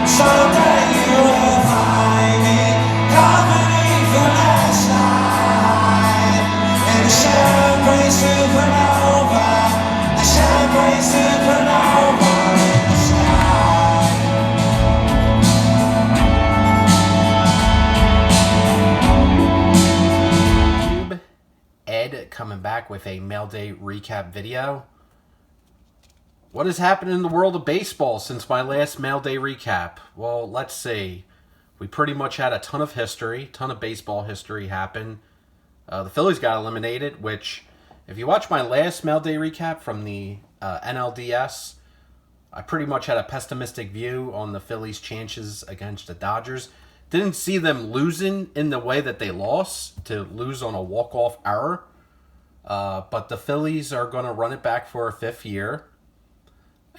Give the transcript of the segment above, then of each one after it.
Someday you will find me company for last night in a champagne supernova, a champagne supernova in the sky. Ed coming back with a Mail Day recap video. What has happened in the world of baseball since my last Mail Day recap? Well, let's see. We pretty much had a ton of history, ton of baseball history happen. The Phillies got eliminated, which, if you watch my last Mail Day recap from the NLDS, I pretty much had a pessimistic view on the Phillies' chances against the Dodgers. Didn't see them losing in the way that they lost, to lose on a walk-off error. But the Phillies are going to run it back for a fifth year.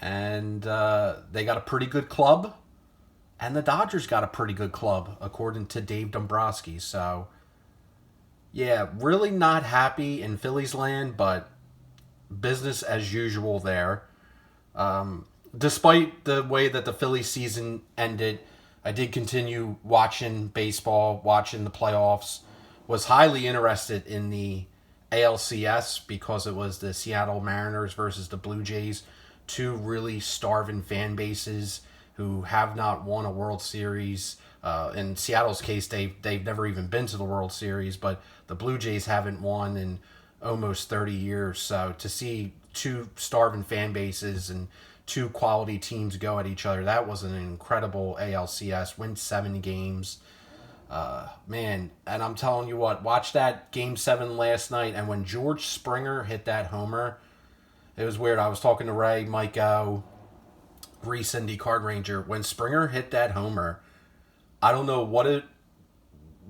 And they got a pretty good club. And the Dodgers got a pretty good club, according to Dave Dombrowski. So, yeah, really not happy in Phillies land, but business as usual there. Despite the way that the Phillies season ended, I did continue watching baseball, watching the playoffs. Was highly interested in the ALCS because it was the Seattle Mariners versus the Blue Jays. Two really starving fan bases who have not won a World Series. In Seattle's case, they've never even been to the World Series, but the Blue Jays haven't won in almost 30 years. So to see two starving fan bases and two quality teams go at each other, that was an incredible ALCS. Win 7 games. Man, and I'm telling you what, watch that Game 7 last night, and when George Springer hit that homer, it was weird. I was talking to Ray, Mike O, Reese, Indy Card Ranger. When Springer hit that homer, I don't know what it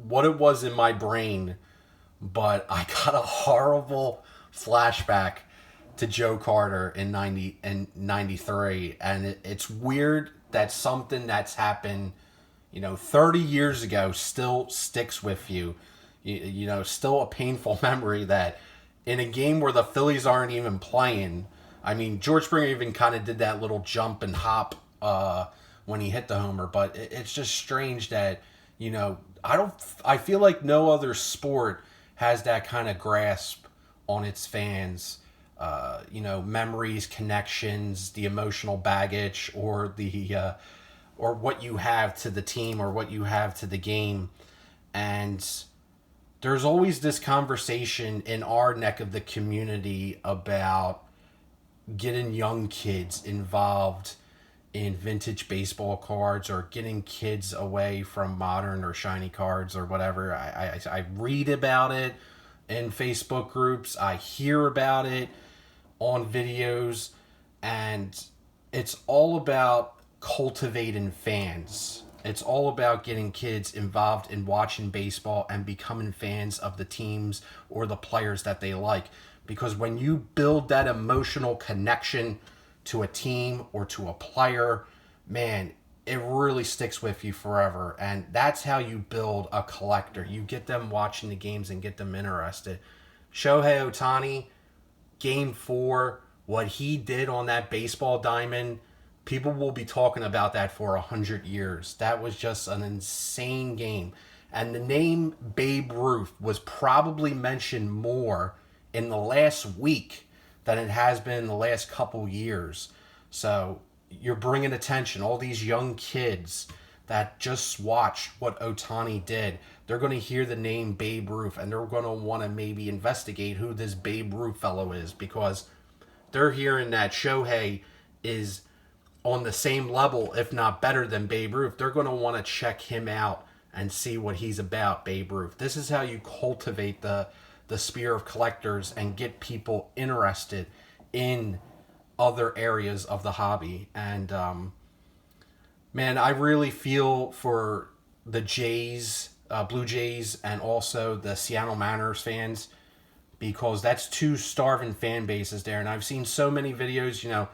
was in my brain, but I got a horrible flashback to Joe Carter in 93. And it's weird that something that's happened, 30 years ago still sticks with you. Still a painful memory that in a game where the Phillies aren't even playing. I mean, George Springer even kind of did that little jump and hop when he hit the homer, but it's just strange that, I feel like no other sport has that kind of grasp on its fans. Memories, connections, the emotional baggage, or the or what you have to the team or what you have to the game. And there's always this conversation in our neck of the community about getting young kids involved in vintage baseball cards or getting kids away from modern or shiny cards or whatever. I read about it in Facebook groups. I hear about it on videos. And it's all about cultivating fans. It's all about getting kids involved in watching baseball and becoming fans of the teams or the players that they like. Because when you build that emotional connection to a team or to a player, man, it really sticks with you forever. And that's how you build a collector. You get them watching the games and get them interested. Shohei Ohtani, Game 4, what he did on that baseball diamond, people will be talking about that for 100 years. That was just an insane game. And the name Babe Ruth was probably mentioned more in the last week than it has been in the last couple years. So you're bringing attention. All these young kids that just watched what Ohtani did, they're going to hear the name Babe Ruth, and they're going to want to maybe investigate who this Babe Ruth fellow is, because they're hearing that Shohei is on the same level, if not better than Babe Ruth. They're going to want to check him out and see what he's about, Babe Ruth. This is how you cultivate the sphere of collectors and get people interested in other areas of the hobby. And man, I really feel for the Jays, Blue Jays, and also the Seattle Mariners fans, because that's two starving fan bases there. And I've seen so many videos,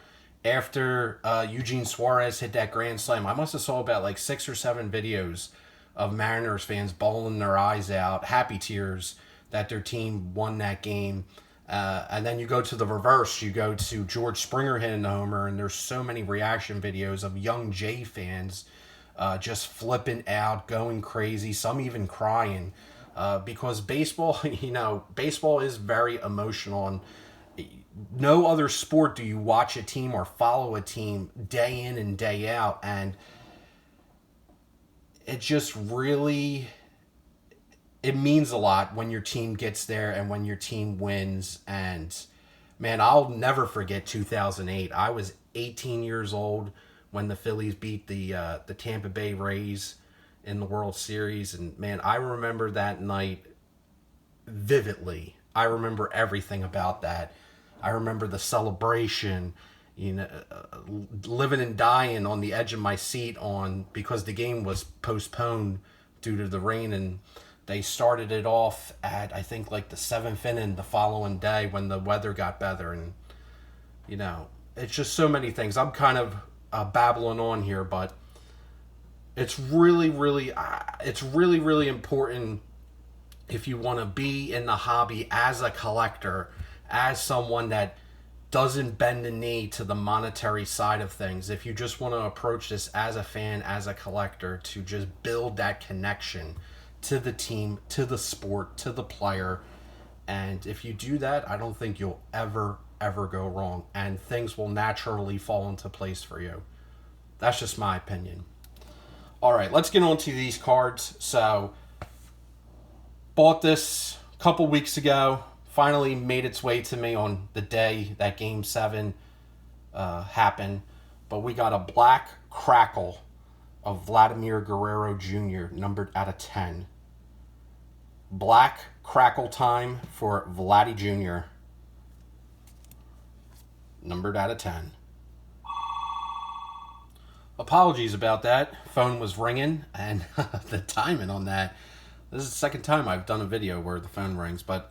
after Eugene Suarez hit that grand slam. I must have saw about like 6 or 7 videos of Mariners fans bawling their eyes out, happy tears that their team won that game. And then you go to the reverse. You go to George Springer hitting the homer, and there's so many reaction videos of young Jay fans just flipping out, going crazy, some even crying. Because baseball, baseball is very emotional, and no other sport do you watch a team or follow a team day in and day out, and it just really, it means a lot when your team gets there and when your team wins. And man, I'll never forget 2008. I was 18 years old when the Phillies beat the Tampa Bay Rays in the World Series, and man, I remember that night vividly. I remember everything about that. I remember the celebration, living and dying on the edge of my seat because the game was postponed due to the rain, and they started it off at, I think, like the 7th inning the following day when the weather got better. And it's just so many things. I'm kind of babbling on here, but it's really, really important if you want to be in the hobby as a collector, as someone that doesn't bend the knee to the monetary side of things. If you just want to approach this as a fan, as a collector, to just build that connection to the team, to the sport, to the player. And if you do that, I don't think you'll ever go wrong, and things will naturally fall into place for you. That's just my opinion. All right, let's get on to these cards. So, bought this a couple weeks ago. Finally made its way to me on the day that Game 7 happened. But we got a black crackle of Vladimir Guerrero Jr., numbered out of 10. Black crackle time for Vladdy Jr., numbered out of 10. Apologies about that. Phone was ringing, and the timing on that. This is the second time I've done a video where the phone rings. But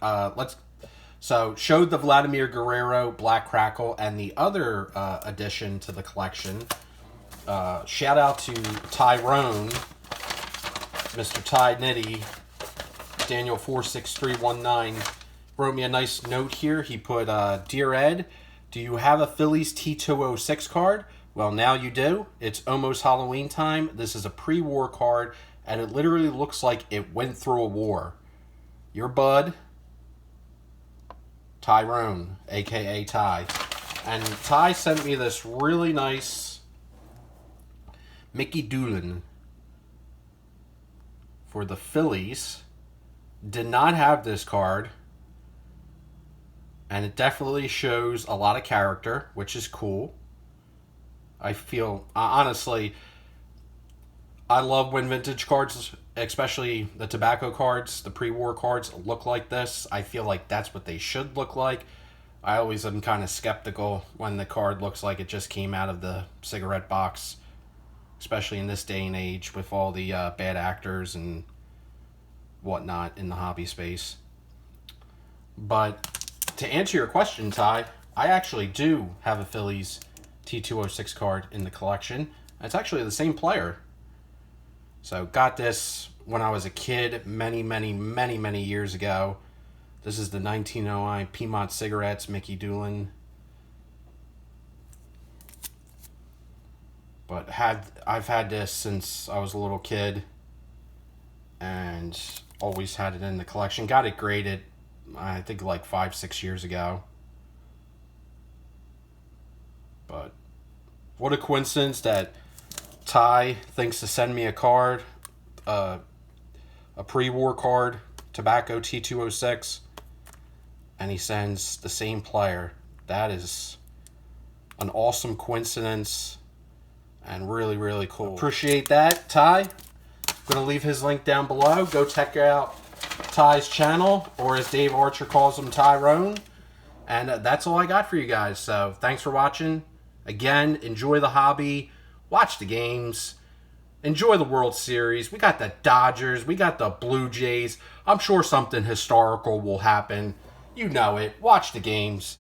So, showed the Vladimir Guerrero Black Crackle, and the other addition to the collection. Shout out to Tyrone, Mr. Ty Nitty, Daniel 46319, wrote me a nice note here. He put, Dear Ed, do you have a Phillies T206 card? Well, now you do. It's almost Halloween time. This is a pre-war card, and it literally looks like it went through a war. Your bud, Tyrone, a.k.a. Ty. And Ty sent me this really nice Mickey Doolin for the Phillies. Did not have this card, and it definitely shows a lot of character, which is cool. I feel, honestly, I love when vintage cards, especially the tobacco cards, the pre-war cards, look like this. I feel like that's what they should look like. I always am kind of skeptical when the card looks like it just came out of the cigarette box, especially in this day and age with all the bad actors and whatnot in the hobby space. But to answer your question, Ty, I actually do have a Phillies T206 card in the collection. It's actually the same player. So got this when I was a kid many years ago. This is the 1909 Piedmont Cigarettes, Mickey Doolin. But I've had this since I was a little kid, and always had it in the collection. Got it graded, I think, like 5-6 years ago. But what a coincidence that Ty thinks to send me a card, a pre-war card, Tobacco T206, and he sends the same player. That is an awesome coincidence and really cool. Appreciate that, Ty. I'm going to leave his link down below. Go check out Ty's channel, or as Dave Archer calls him, Tyrone. And that's all I got for you guys. So thanks for watching. Again, enjoy the hobby. Watch the games. Enjoy the World Series. We got the Dodgers. We got the Blue Jays. I'm sure something historical will happen. You know it. Watch the games.